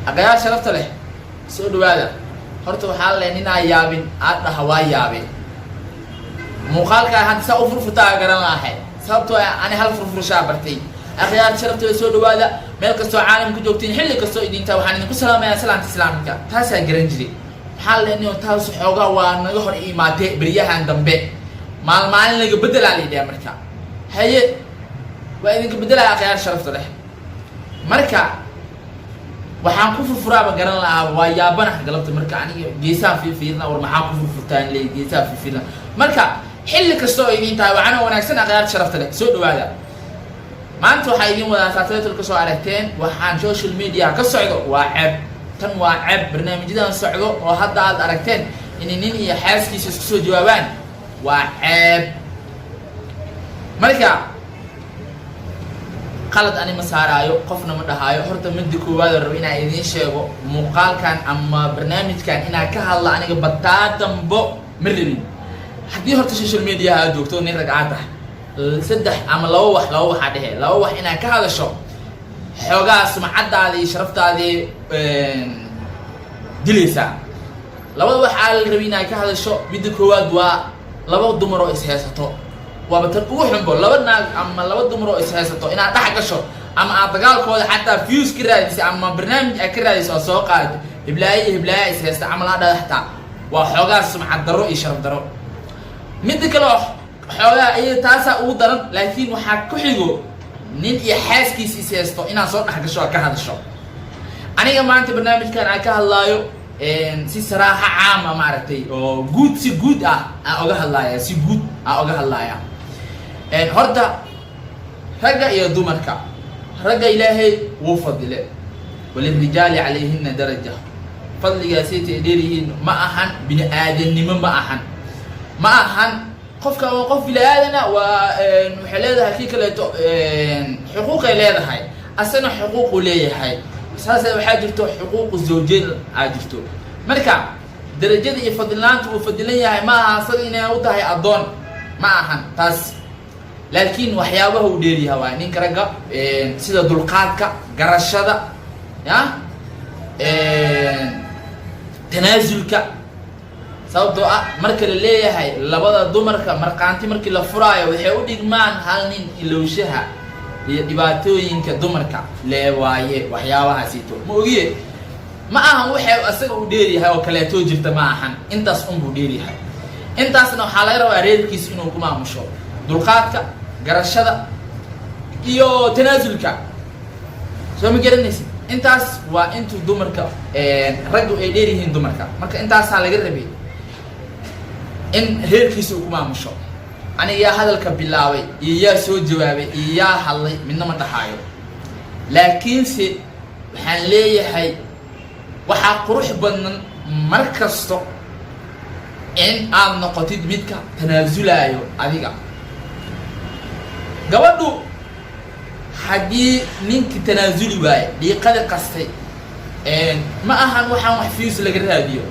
aqyaar sharafta leh soo dhawaada horta waxaa la ninaa yaabin aad dhaha waa yaabin muuqaalka hadda saa u furfutaa garan lahay sababtoo ani hal furfurashaa bartay aqyaar sharafta leh soo dhawaada meel kastoo caalamka joogtiin xilli kastoo idinta waxaan idinku salaamayaa salaanta islaamka taasaa garan jiray maxaa la inuu taas xoogaa waa naga hor imaatay beriyahan dambe maalmaalin laga bedelaa la yidhaha marka haye waa idinka bedelaya aqyaar sharafta leh marka waxaan ku furfuraaba garan lahaa waa yaabanaha galabta marka aniga geesaha fiirfiirna war maxaa ku furfurtaan leey geesaha fiirfiirna marka xilli kastoo idin tahay waxaana wanaagsan aqyaar sharafta leh soo dhawaada maanta waxaa idin wadaa saatalatul ka soo aragteen waxaan social media ka socdo waa ceeb tan waa ceeb barnaamijyadan socdo oo hadda aad aragteen in nin iyo xaaskiisa isku soo jawaabaan waa ceeb marka qalad ani ma saaraayo qofna ma dhahaayo horta midda koowaad rabo inaan idiin sheego muuqaalkan ama barnaamijkan inaan ka hadla aniga bataa dambo ma rabin haddii horta social media aad joogto nin ragcaad ah saddex ama laba waxaa dhehe laba wax inaan ka hadasho xoogaa sumcadaada iyo sharaftaadii dilaysaa labada waxaa la rabi inaad ka hadasho midda koowaad waa laba dumar oo ishaysato waaba tan ugu xunbo laba naag ama laba dumar oo ishaysato inaad dhex gasho ama aad dagaalkooda xataa views ka raadisay ama barnaamij aad ka raadisay oo soo qaadato hiblaaye ishaysta camal aa dhadaxtaa waa xoogaa sumcad darro iyo sharaf darro midda kale oo xoogaa iyada taasaa ugu daran laakiin waxaa ku xigo nin iyo xaaskiisa ishaysto inaad soo dhex gasho oo ka hadasho aniga maanta barnaamijkan aan ka hadlaayo si saraaxa caama maaragtay oo si guud ah aan oga hadlaaya si guud aan oga hadlaaya horta ragga iyo dumarka ragga ilaahay wuu fadile walirijaali calayhina daraja fadligaasaytay dheeryihiin ma ahan bini aadannimo ma ahan qofka waa qof bini aadana waa waxay leedahay kii kaleeto xuquuqay leedahay asana xuquuqu leeyahay saasa waxaa jirto xuquuqu zawjeen aa jirto marka darajada iyo fadilaanta uu fadilan yahay ma aha asaga inay u tahay addoon ma ahan taas laakiin waxyaabaha uu dheeryahay waa ninka ragga sida dulqaadka garashada ya tanaasulka sababtoo ah marka la leeyahay labada dumarka marqaanti markii la furaayo waxay u dhigmaan hal nin ilowshaha iyo dhibaatooyinka dumarka lee waaye waxyaabahaasito ma ogiye ma ahan waxay asaga u dheeryahay oo kaleetoo jirta ma ahan intaas unbuu dheeryahay intaasna waxaa laga rabaa reerkiisa inuu ku maamusho dulqaadka garashada iyo tanaasulka soo ma garanaysa intaas waa intuu dumarka raggu ay dheeryihiin dumarka marka intaasaa laga rabay in reerkiisa uu ku maamusho aniga yaa hadalka bilaabay iyo yaa soo jawaabay iyo yaa hadlay midna ma dhahaayo laakiinse waxaan leeyahay waxaa qurux badan mar kasto in aad noqotid midka tanaasulaayo adiga gabadhu haddii ninkii tanaasuli waaye dhiiqada qastay ma ahan waxaan wax fiis laga raadiyo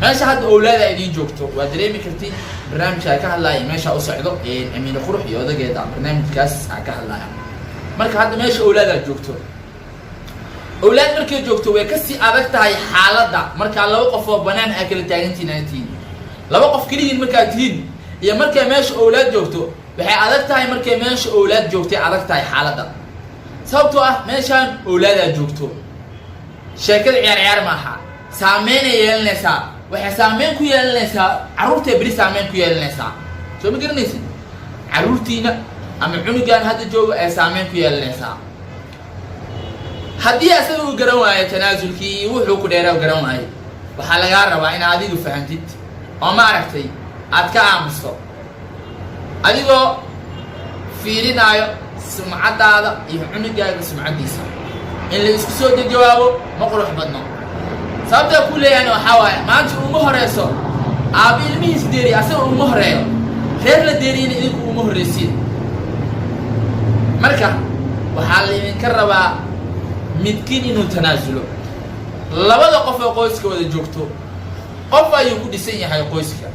meesha hadda awlaada idiin joogto waa dareemi kartiin barnaamijka ay ka hadlaaya meesha u socdo amiina qurux iyo odageeda barnaamijkaas ay ka hadlaaya marka hadda meesha awlaadaad joogto awlaad markay joogto way kasii adag tahay xaaladda markaa laba qof oo banaan aa kala taagantiin aad tihiin laba qof keligiin markaad tihiin iyo markay meesha awlaad joogto waxay adag tahay markay meesha awlaad joogtay adag tahay xaaladda sababtoo ah meeshaan awlaadaad joogto sheekada ciyaar maaha saameynay yeelanaysaa waxay saameyn ku yeelanaysaa carruurtay beri saameyn ku yeelanaysaa soo ma garanaysid carruurtiina ama cunugaan hadda jooga ay saameyn ku yeelanaysaa haddii asaga uu garan waayo tanaasulkii wuxuu ku dheeraa garan waayo waxaa lagaa rabaa in adigu fahantid oo maaragtay aad ka aamusto adigoo fiirinaayo sumcadaada iyo cunugaaga sumcadiisa in la isku soo jawaabo ma qurux badno sababtaa ku leeyahayna waxaa waaye maanta uma horeyso aaba ilmihiis deeriy asaga uma horeeyo reer la deeriyana idinku uma horreysiin marka waxaa la idinka rabaa midkiin inuu tanaasulo labada qof oo qoyska wada joogto qof ayuu ku dhisan yahay qoyska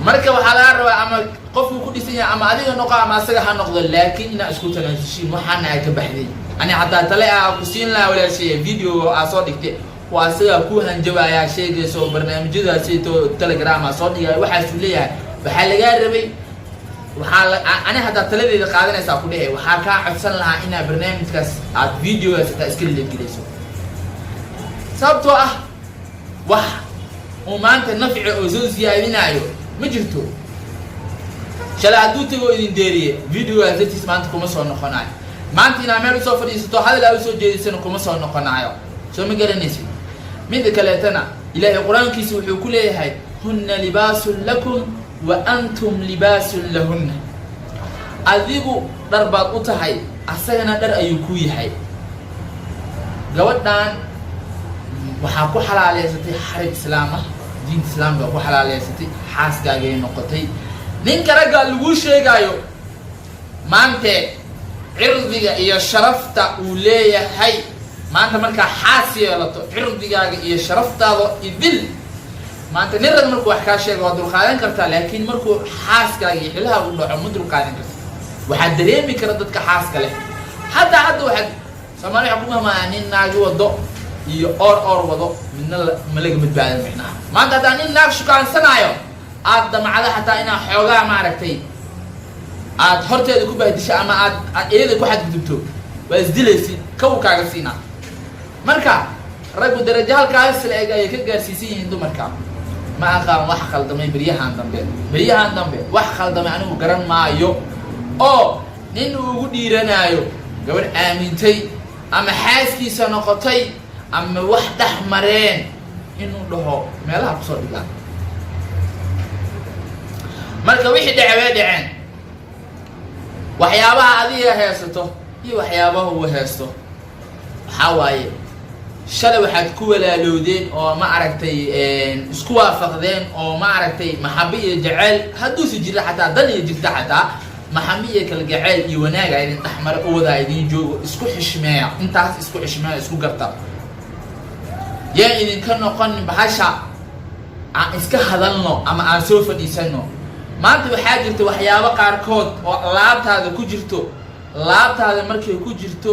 marka waxaa laga rabaa ama qofku ku dhisan yahay ama adiga noqo ama asaga ha noqdo laakiin inaa isku tanaasushiin waxaana ay ka baxday أنا حتى تلاقي كوسين لا ولا شيء فيديو أصدقتي وأصلا كوهن جوايا شيء سو برنامج جدا سيتو تليجرام أصدقي واحد سوليه بحال جاربي وحال أنا حتى تلاقي إذا قاعدين يسافروا وحكا عفسنا لها إن برنامج كاس فيديو تسكيل اللي كليسو سبتوا وح وما أنت نفع أزوز يا بنايو مجرتو شلا دوتي وين ديري فيديو هذا تسمع أنتكم مسوي نخناي ما أنت نعمل سوفر يستو هذا لا يسوي جديد سنكم مسوي نخنايو شو مقرنيسي من ذكرتنا إلى القرآن كيسوي كل هاي هن لباس لكم وأنتم لباس لهن أذيبوا ضربات أتهاي أسجنا در أيكوي هاي جودان وحكوا حلال يستي حرب سلامة دين سلام بقوا حلال يستي حاس جاي نقطي نين كرجع الوشة جايو ما أنت عرضك يا شرفت أولية هاي ما أنت مركا حاسي ولا عرضك يا شرفت هذا يذل ما أنت نرد مركو حكاشة قادر خالين كرتا لكن مركو حاس جاي حلها ولا عمود رقادين كرتا واحد دريمي كردتك حاس كله حتى واحد سمعني حكومة ما يعني ناجو الضوء يور وضوء من الملك متباين معنا ما أنت تاني ناقش كان سنايو أقدم على حتى أنا حوجا ما عرفتي هرت هذا كوبا دشة أما إيه واحد كتبته بس دلسي كوكا كاسينا مركا رجل درجال كاس لقى يكجر سيسي عنده مركا ما أقام واحد خلدم بريحان دمبي واحد خلدم عنه مقرن ما يو أو نينو ودي رنايو قبل آمنتي أما حاسكي سنقطي أما واحد أحمرين إنه له ما لا بصور بلا مركا وحدة عوادعين waxyaabaha adiga heesato iyo waxyaabaha uu heesto waxa waaye shalay waxaad ku walaalowdeen oo ma aragtay isku waafaqdeen oo ma aragtay maxabbi iyo jacayl hadduu si jira xataa dan iyo jirta xataa maxabbi iyo kala jacayl iyo wanaaga idin dhaxmar oo wada idin joogo isku xishmeeya intaas isku xishmeeya isku garta yaa idin ka noqon bahasha aan iska hadalno ama aan soo fadhiisano maanta waxaa jirta waxyaabo qaarkood oo laabtaada ku jirto laabtaada markay ku jirto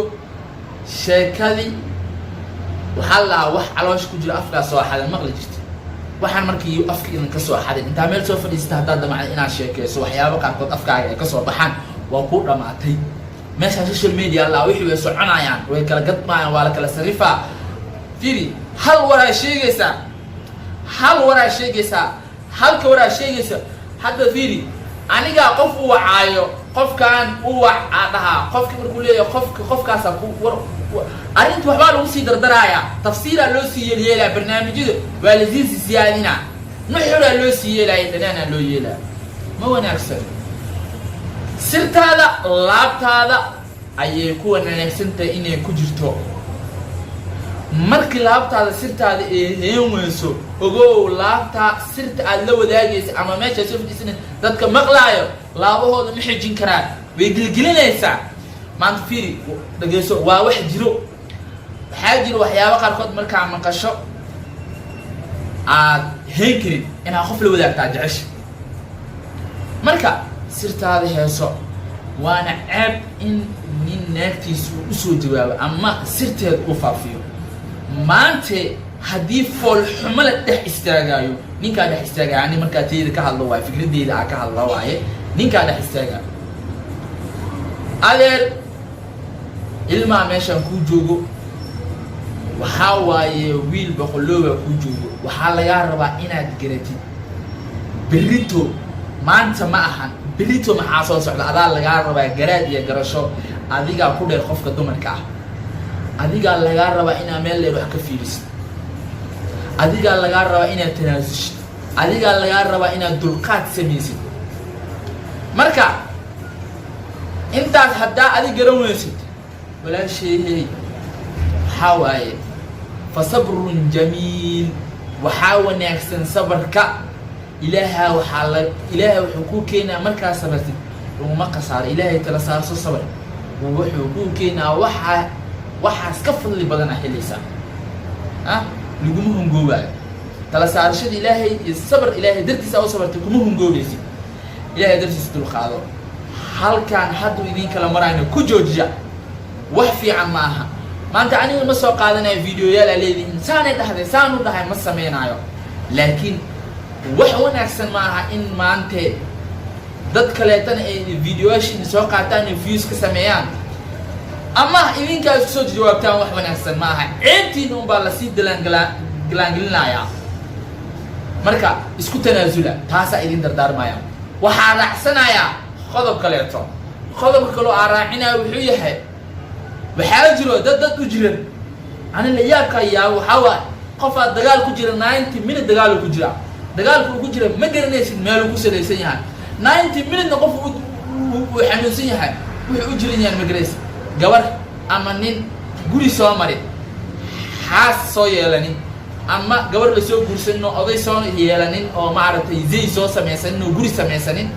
sheekadii waxa la wax caloosh ku jira afka soo xadan maqli jirta waxaan markii afka in ka soo xaday inta meel soo fadhiista hadaa damacay inaad sheekayso waxyaabo qaarkood afkaaga ay ka soo baxaan waa ku dhamaatay meesha social media la wixii way soconayaan way kala gadmayaan waa la kala sarifaa firi hal waraa sheegaysa halka waraa sheegaysa hadda fiiri aniga qof uu wacaayo qofkan uu wacadaha qofka markuu leeyahay qofkaas ku war arintu waxba lagu sii dardaraaya tafsiira loo sii yeelay barnaamijyada waa la sii siyaadina nuxura loo sii yeelay dhanana loo yeelay ma wanaagsan sirtaada laabtaada ayay ku wanaagsantahay inay ku jirto markii laabtaada sirtaada ee weyso ogow laabta sirta aad la wadaagaysa ama meesha soo fadhiisana dadka maqlaayo laabahooda ma xijin karaan way gilgilinaysaa maanta fiiri dhageyso waa wax jiro waxaa jiro waxyaabo qaarkood markaa maqasho aad heen karin inaad qof la wadaagtaa jecesha marka sirtaada heeso waana ceeb in nin naagtiisa uu u soo jawaabo ama sirteed u faafiyo maanta haddii fool xumo la dhex istaagayo ninkaa dhex istaagaya ani markaa tayada ka hadlo waaye fikradeyda aan ka hadlo waaye ninkaa dhex istaagayo adeer ilmaa meeshaan kuu joogo waxaa waaye wiil boqolooba kuu joogo waxaa lagaa rabaa inaad garatid berrito maanta ma ahan berrito maxaa soo socda adaa lagaa rabaa garaad iyo garasho adigaa ku dheer qofka dumarka ah adigaa lagaa rabaa inaad meel dheer wax ka fiirisid adigaa lagaa rabaa inaad tanaasulshid adigaa lagaa rabaa inaad dulqaad samaysid marka intaas haddaa adig garan weysid walaasheehey waxaa waaye fa sabrun jamiil waxaa wanaagsan sabarka ilaahay wuxuu kuu keenaa markaa sabartid laguma khasaaro ilaahay tala saarso sabar wuxuu kuu keenaa waxaas ka fadli badan ah helaysaa laguma hungoobayo tala saarashada ilaahay iyo sabar ilaahay dartiisa u sabartay kuma hungoobaysid ilaahay dartiisa dulqaado halkaan hadduu idin kala marayno ku joojiya وحفي عن معها ما أنت عني ما سوق هذا فيديو يلا لذي إنسان ده إنسان وده ما سمعنا عيو لكن وحنا أحسن معها إن ما أنت ضد كلاتنا الفيديوهاش إن سوق عتاني فيوز كسمعان أما إذا كان سوق جواب تام وحنا أحسن معها أنتي نوبالا سيد دلانجلنا يا مركا اسكو تنازلا تاسا إذن دردار مايا وحنا أحسن يا خذب كلاتهم خذب كلو أراعينا وحيها وحاجروا ضد كجرا أنا اللي ياك يا وحوا قفا دجال كجرا 90 من الدجال كجرا دجال كجرا ما قرناش ماله كسر يسيها 90 من نقف وحنوسيها وحجرين يعني مجلس جوار أمانين قولي سامري حاس صويلانين أما جوار لسه قرصنو أضي صان يلانين أو ما عرفت زي صو سميسنو قولي سميسنين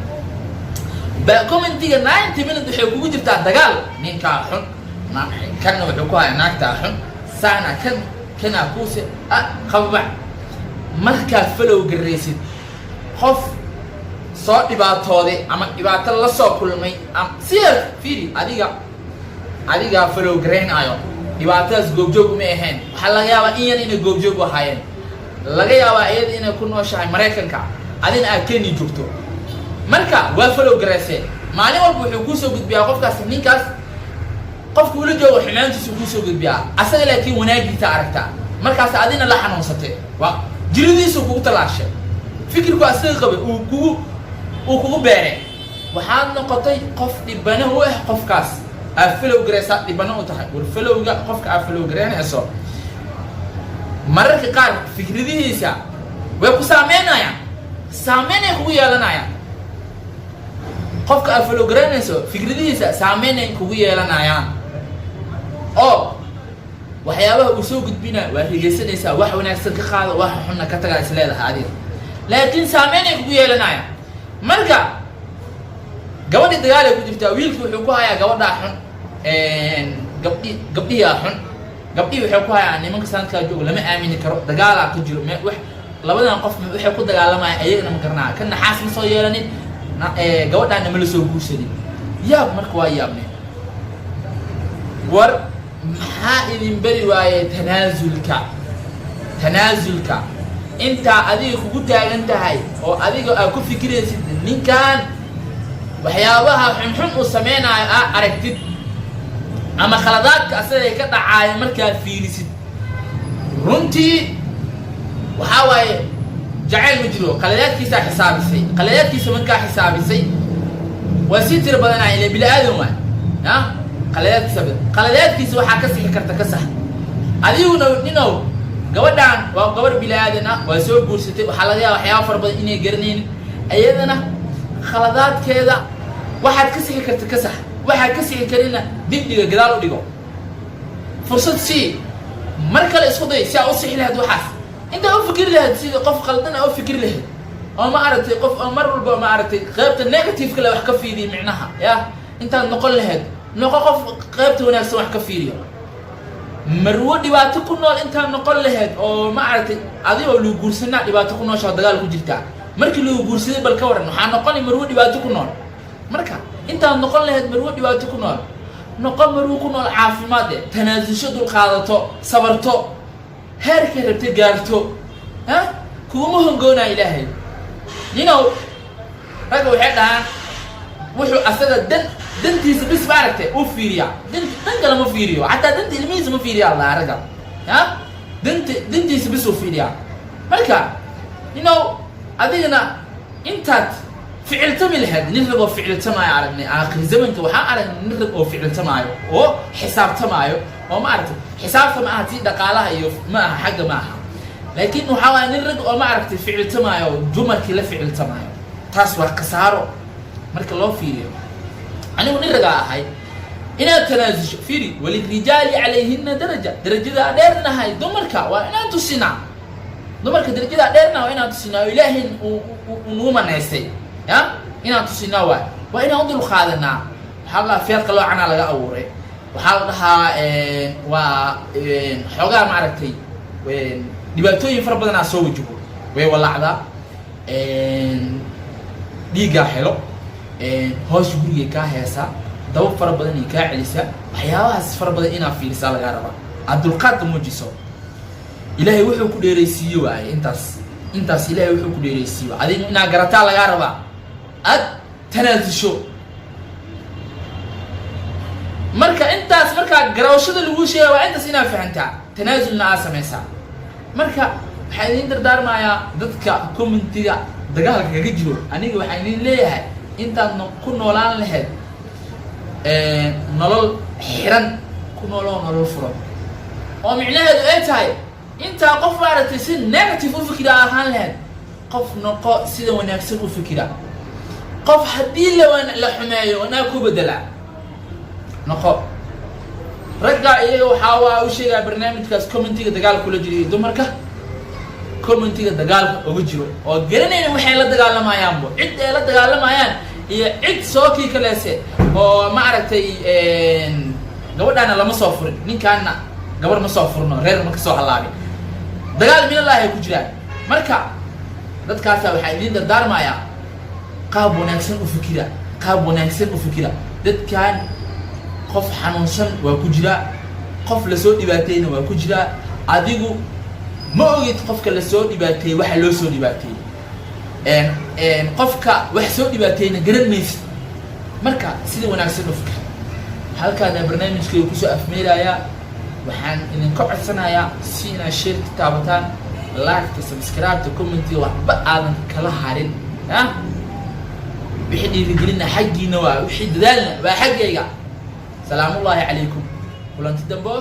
بقوم انتي 90 من الدحيح كجرا بتاع دجال مين كاحن كان وحكوها هناك تاحن سانا كان كوسه خبع مركا فلو جريسيد خوف صوت dhibaatooday ama dhibaato la soo kulmay am siyar fiiri adiga falow gareenayo dhibaatadaas goobjoog uma ahayn waxa laga yaabaa inay goobjoog ahaayeen laga yaabaa iyada inay ku nooshahay Mareykanka adina aad Kenya joogto marka waa falow gareesay maalin walba wuxuu ku soo gudbiyaa qofkaas ninkaas qofku ula joogo ximaantiisu ku soo gudbiyaa asaga laakiin wanaagiisa aragta markaas adina la xanuunsatay waa jiridiisu kugu talaashay fikirku asaga qabay uu kugu beeray waxaad noqotay qof dhibana u ah qofkaas afalow gareesa dhibana u tahay war falowga qofka afalow gareenayso mararka qaar fikradihiisa way ku saameynaya kugu yeelanaya qofka afalow gareenayso fikradihiisa saameynay kugu yeelanayaan oo waxyaabaha uu soo gudbinaa waa rigeysanaysa wax wanaagsan ka qaado wax xunna ka tagaa isleedahay adiga laakiin saameynay kugu yeelanaya marka gabadhi dagaal ay ku jirtaa wiilku wuxuu ku hayaa gabadha xun gabdhihi xun gabdhihi wuxuu ku hayaa nimanka sanadka jooga lama aamini karo dagaal ku jiro wax labadan qof waxay ku dagaalamayaan ayagana ma garnaa kan naxaas ma soo yeelanin gabadhaana ma la soo guursadin yaab marka waa yaabnay war maxaa idin bari waaye tanaazulka inta adiga kugu taagan tahay oo adiga aad ku fikiraysid ninkan waxyaabaha xun uu sameeynaayo aragtid ama khaladaadka asaga ka dhacay markaa fiirisid runtii waxa waaye jacayl ma jiro qaladaadkiisa markaa xisaabisay waa si tir badanaa ilaa bil aadan waa qaladaadkiisa waxaa ka sixi karta ka sax adiguna ninow gabadhan waa gabar bil aadan waa soo guursatay waxa laga yaabaa waxyaabo far badan inay garaneen ayadana khaladaadkeeda waxaad ka sixi karta ka sax waxaad ka sixi karina dibdiga gadaal u dhigo fursad si mar kale isku day si aad u sixi lahayd waxaas inta u fikir lahayd sida qof qaldan oo fikir lahayd oo ma aragtay qof mar walba ma aragtay qaybta negative kale wax ka fiiriyo micnaha inta noqon lahayd noqo qof qaybta wanaagsan wax ka fiiriyo marwo dhibaato ku nool inta noqon lahayd oo ma aragtay adigoo lu guursanaa dhibaato ku noosho dagaal ku jirta markii lu guursaday bal ka waran waxa noqon marwo dhibaato ku nool marka inta noqon lahayd marwo dhibaato ku nool noqon marwo ku nool caafimaad tanaasusho dul qaadato sabarto heerka rabtay gaarto kuma hongoona ilaahay ninow raga waxay dhahaan wuxuu asaga dantiisa bis baaragtay u fiiriya dan kale ma fiiriyo hatta danta ilmihiisa ma fiiriya Allah raga dantiisa bis u fiiriya marka ninow adigana intaad ficiltami lahayd nin rabo ficiltamaayo aragnay aakhir zamanka waxaa aragnay nin rabo ficiltamaayo oo xisaabtamaayo oo ma aragtay xisaabta ma aha tii dhaqaalaha iyo ma aha xagga ma aha laakiin waxa waa nin rag oo ma aragtay ficiltamaayo dumarkii la ficiltamaayo taas waa kasaaro marka loo fiiriyo anigu nin raga ahay inaad tanaasusho fiiri walirijaali calayhinna darajada dheernahay dumarka waa inaan tusinaa dumarka darajada dheerna waa inaan tusinaa ilaahay uu manaystay inaan tusinaa waa inaan u dul qaadanaa waxa la fiirka loo cana laga abuuray waxa la dhahaa waa xogaa ma aragtay dhibaatooyin fara badan soo wajibo way walacda dhiiga helo hoos guriga ka heesa daba fara badan ay kaa celisa waxyaabahaas fara badan inaad fiirisaa lagaa rabaa aad dulqaadka muujiso ilaahay wuxuu ku dheeraysiiyo waaye intaas ilaahay wuxuu ku dheeraysiiyo adiga inaad garataa lagaa rabaa aad tanaasisho marka intaas markaa garawshada lagu sheegay waa intaas inaad fahantaa tanaasulna aad samaysaa marka waxaan idin dardaarmayaa dadka commentiga dagaalka kaga jiro aniga waxaan idin leeyahay intaad ku noolaan lahayd nolol xiran ku nooloo nolol furan oo micnaheedu ay tahay intaa qof maaragtay si negative u fikira ahaan lahayd qof noqo sida wanaagsan u fikira qof haddii la xumeeyo wanaag ku bedela noqo ragga iyaga waxaa waa u sheegaa barnaamijkaas commentiga dagaalka kula jiro iyo dumarka commentiga dagaalka uga jiro oo garanayna waxay la dagaalamayaanbo cid ay la dagaalamayaan iyo cid soo kii kaleese oo ma aragtay gabadhaana lama soo furin ninkaana gabar ma soo furno reer ma ka soo halaabin dagaal min Allah ay ku jiraan marka dadkaasa waxaa idin dardaarmayaa qaab wanaagsan u fikira dadkan qof xanuunsan waa ku jira qof la soo dhibaatayna waa ku jira adigu ma ogid qofka la soo dhibaatay waxa loo soo dhibaatay qofka wax soo dhibaatayna garan maysid marka sida wanaagsan u fikir halkaan barnaamijkeedu kusoo afmeelayaa waxaan idinka codsanayaa si inaad share ka taabataan like subscribe comment waxba aadan kala harin wixii dhiirigelina xaggiina waa wixii dadaalna waa xaggayga salaamu allaahi calaykum kulanti dambo